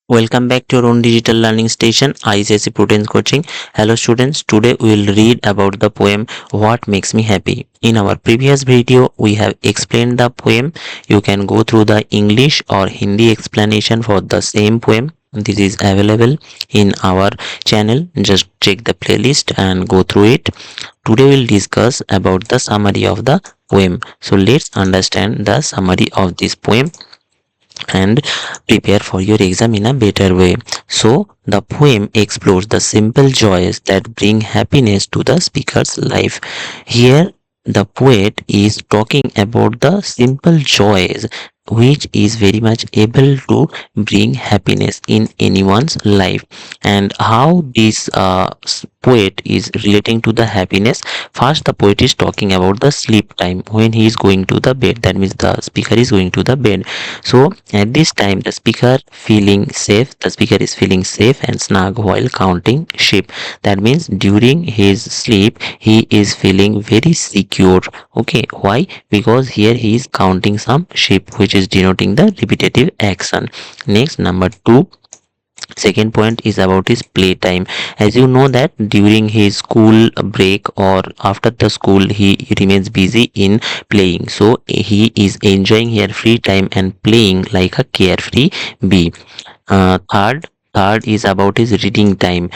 Welcome back to your own digital learning station, ICSE Prudence Coaching. Hello students, today we will read about the poem What Makes Me Happy. In our previous video, we have explained the poem. You can go through the English or Hindi explanation for the same poem. This is available in our channel. Just check the playlist and go through it. Today we'll discuss about the summary of the poem. So let's understand the summary of this poem and prepare for your exam in a better way. So, the poem explores the simple joys that bring happiness to the speaker's life. Here, the poet is talking about the simple joys which is very much able to bring happiness in anyone's life, and how this poet is relating to the happiness. First, the poet is talking about the sleep time when he is going to the bed. That means the speaker is going to the bed. So at this time, the speaker is feeling safe and snug while counting sheep. That means during his sleep he is feeling very secure. Okay, why? Because here he is counting some sheep, which is denoting the repetitive action. Next, number 2, second point is about his playtime. As you know that during his school break or after the school, he remains busy in playing. So he is enjoying here free time and playing like a carefree bee. Third is about his reading time.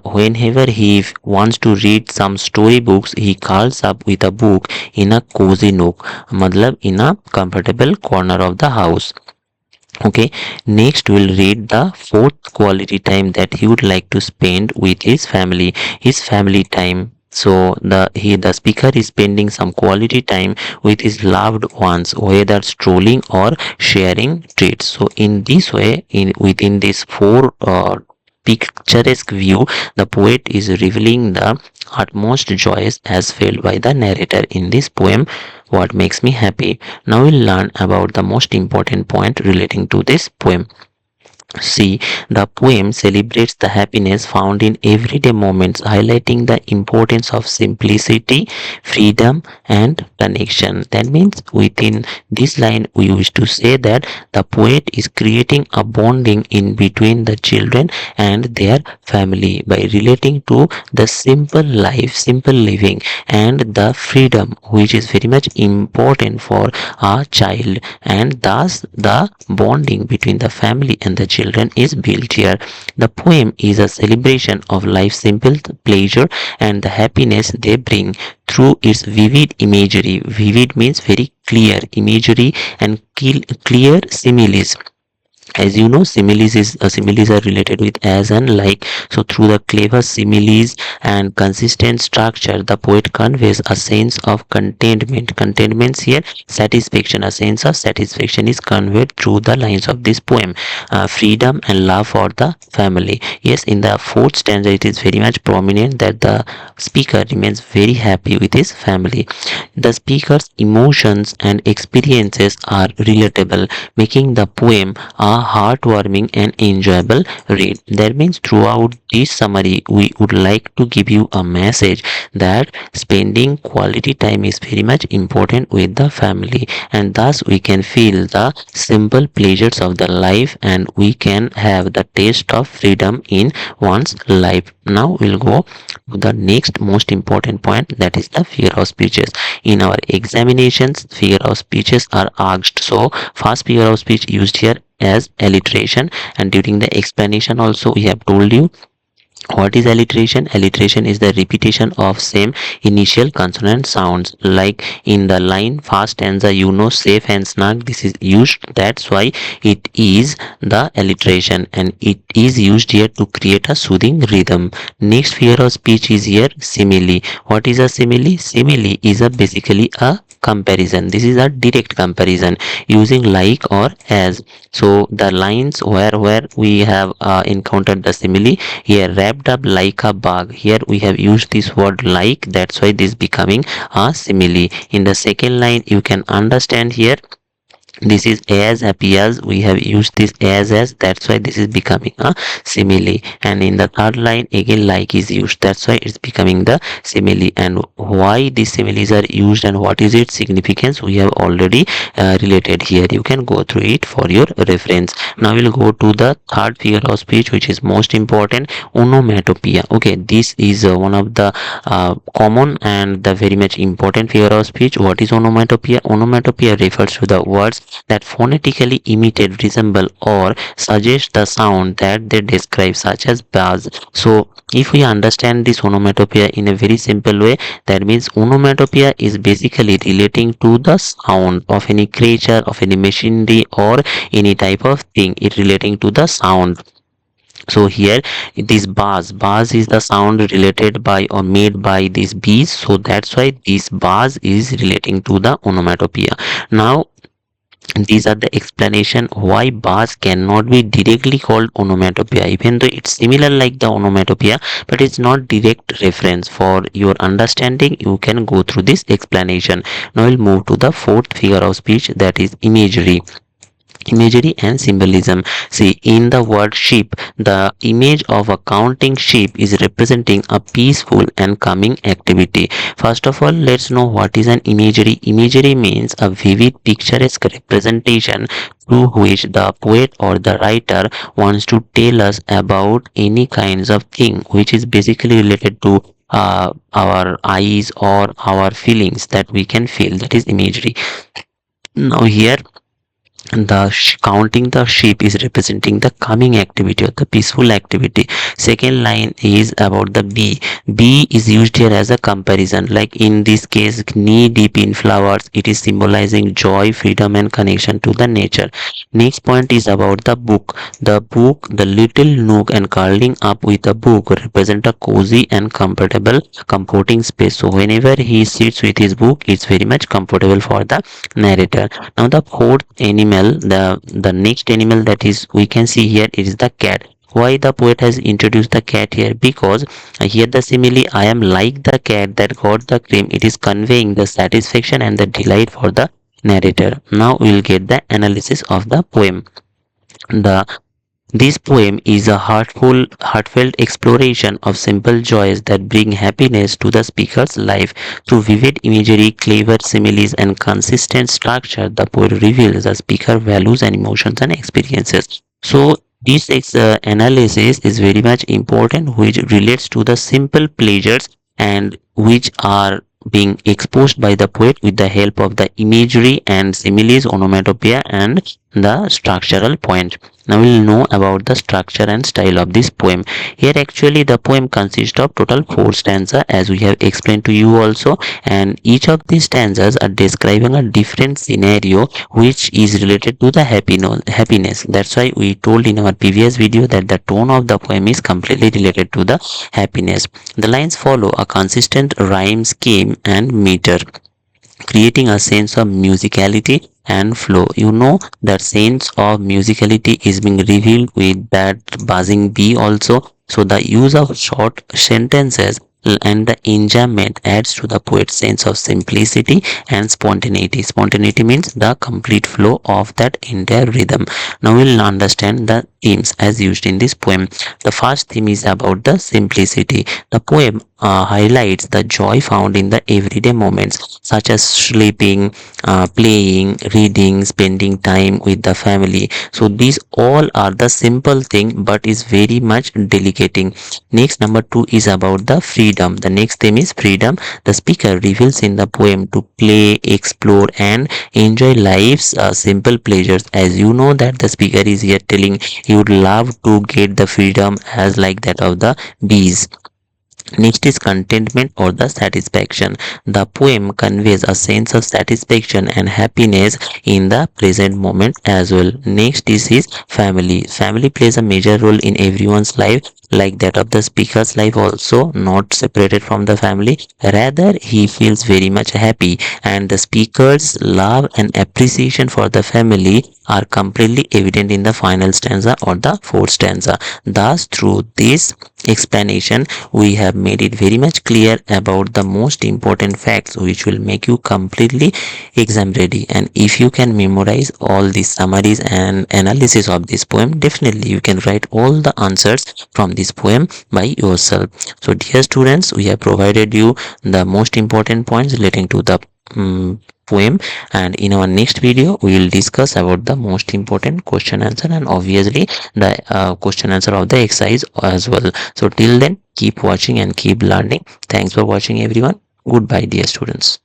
Whenever he wants to read some storybooks, he curls up with a book in a cozy nook, matlab in a comfortable corner of the house. Okay, next we'll read the fourth quality time that he would like to spend with his family time. So the speaker is spending some quality time with his loved ones, whether strolling or sharing treats. So in this way, within this four picturesque view, the poet is revealing the utmost joys as felt by the narrator in this poem, What Makes Me Happy. Now we'll learn about the most important point relating to this poem. See, the poem celebrates the happiness found in everyday moments, highlighting the importance of simplicity, freedom, and connection. That means within this line, we wish to say that the poet is creating a bonding in between the children and their family by relating to the simple life, simple living, and the freedom, which is very much important for a child, and thus the bonding between the family and the children is built here. The poem is a celebration of life's simple pleasure and the happiness they bring through its vivid imagery. Vivid means very clear imagery and clear similes. As you know, similes are related with as and like. So through the clever similes and consistent structure, the poet conveys a sense of contentment here, satisfaction. A sense of satisfaction is conveyed through the lines of this poem. Freedom and love for the family. Yes, in the fourth stanza it is very much prominent that the speaker remains very happy with his family. The speaker's emotions and experiences are relatable, making the poem a heartwarming and enjoyable read. That means throughout this summary, we would like to give you a message that spending quality time is very much important with the family, and thus we can feel the simple pleasures of the life and we can have the taste of freedom in one's life. Now we'll go to the next most important point, that is the figure of speeches. In our examinations, figure of speeches are asked. So first figure of speech used here as alliteration, and during the explanation also we have told you what is alliteration. Alliteration is the repetition of same initial consonant sounds, like in the line first stanza, you know, safe and snug, this is used. That's why it is the alliteration, and it is used here to create a soothing rhythm. Next figure of speech is here simile. What is a simile? Simile is a basically a comparison. This is a direct comparison using like or as. So the lines where we have encountered the simile, here wrapped up like a bug, here we have used this word like, that's why this becoming a simile. In the second line you can understand here This is as happy as, we have used this as, that's why this is becoming a simile. And in the third line again like is used, that's why it's becoming the simile. And why these similes are used and what is its significance, we have already related here. You can go through it for your reference. Now we'll go to the third figure of speech, which is most important, onomatopoeia. Okay, this is one of the common and the very much important figure of speech. What is onomatopoeia? Onomatopoeia refers to the words that phonetically imitate, resemble, or suggest the sound that they describe, such as buzz. So if we understand this onomatopoeia in a very simple way, that means onomatopoeia is basically relating to the sound of any creature, of any machinery, or any type of thing. It relating to the sound. So here this buzz is the sound related by or made by these bees, so that's why this buzz is relating to the onomatopoeia. Now these are the explanation why bars cannot be directly called onomatopoeia, even though it's similar like the onomatopoeia, but it's not direct reference. For your understanding, you can go through this explanation. Now we'll move to the fourth figure of speech, that is imagery. Imagery and symbolism. See, in the word sheep, the image of a counting sheep is representing a peaceful and calming activity. First of all, let's know what is an imagery. Imagery means a vivid picturesque representation through which the poet or the writer wants to tell us about any kinds of thing which is basically related to our eyes or our feelings that we can feel. That is imagery. Now here the counting the sheep is representing the calming activity or the peaceful activity. Second line is about the bee. Bee is used here as a comparison, like in this case knee deep in flowers, it is symbolizing joy, freedom, and connection to the nature. Next point is about the book. The little nook and curling up with a book represent a cozy and comforting space. So whenever he sits with his book, it's very much comfortable for the narrator. Now the fourth animal, the next animal that is we can see here, it is the cat. Why the poet has introduced the cat here? Because here the simile, I am like the cat that got the cream, it is conveying the satisfaction and the delight for the narrator. Now we will get the analysis of the poem. The This poem is a heartfelt exploration of simple joys that bring happiness to the speaker's life. Through vivid imagery, clever similes, and consistent structure, the poet reveals the speaker values and emotions and experiences. So this analysis is very much important, which relates to the simple pleasures and which are being exposed by the poet with the help of the imagery and similes, onomatopoeia, and the structural point. Now we'll know about the structure and style of this poem. Here actually the poem consists of total 4 stanzas, as we have explained to you also, and each of these stanzas are describing a different scenario which is related to the happiness. That's why we told in our previous video that the tone of the poem is completely related to the happiness. The lines follow a consistent rhyme scheme and meter, creating a sense of musicality and flow. You know that sense of musicality is being revealed with that buzzing bee also. So the use of short sentences and the enjambment adds to the poet's sense of simplicity and spontaneity. Spontaneity means the complete flow of that entire rhythm. Now we'll understand the themes as used in this poem. The first theme is about the simplicity. The poem highlights the joy found in the everyday moments, such as sleeping, playing, reading, spending time with the family. So these all are the simple thing, but is very much delicating. Next, number 2 is about the freedom. The next theme is freedom. The speaker reveals in the poem to play, explore, and enjoy life's simple pleasures. As you know that the speaker is here telling he would love to get the freedom as like that of the bees. Next is contentment or the satisfaction. The poem conveys a sense of satisfaction and happiness in the present moment as well. Next is his family. Family plays a major role in everyone's life. like that of the speaker's life also not separated from the family. Rather, he feels very much happy, and the speaker's love and appreciation for the family are completely evident in the final stanza or the fourth stanza. Thus, through this explanation, we have made it very much clear about the most important facts which will make you completely exam ready. And if you can memorize all these summaries and analysis of this poem, definitely you can write all the answers from this poem by yourself. So dear students, we have provided you the most important points relating to the poem, and in our next video we will discuss about the most important question answer and obviously the question answer of the exercise as well. So till then, keep watching and keep learning. Thanks for watching everyone. Goodbye dear students.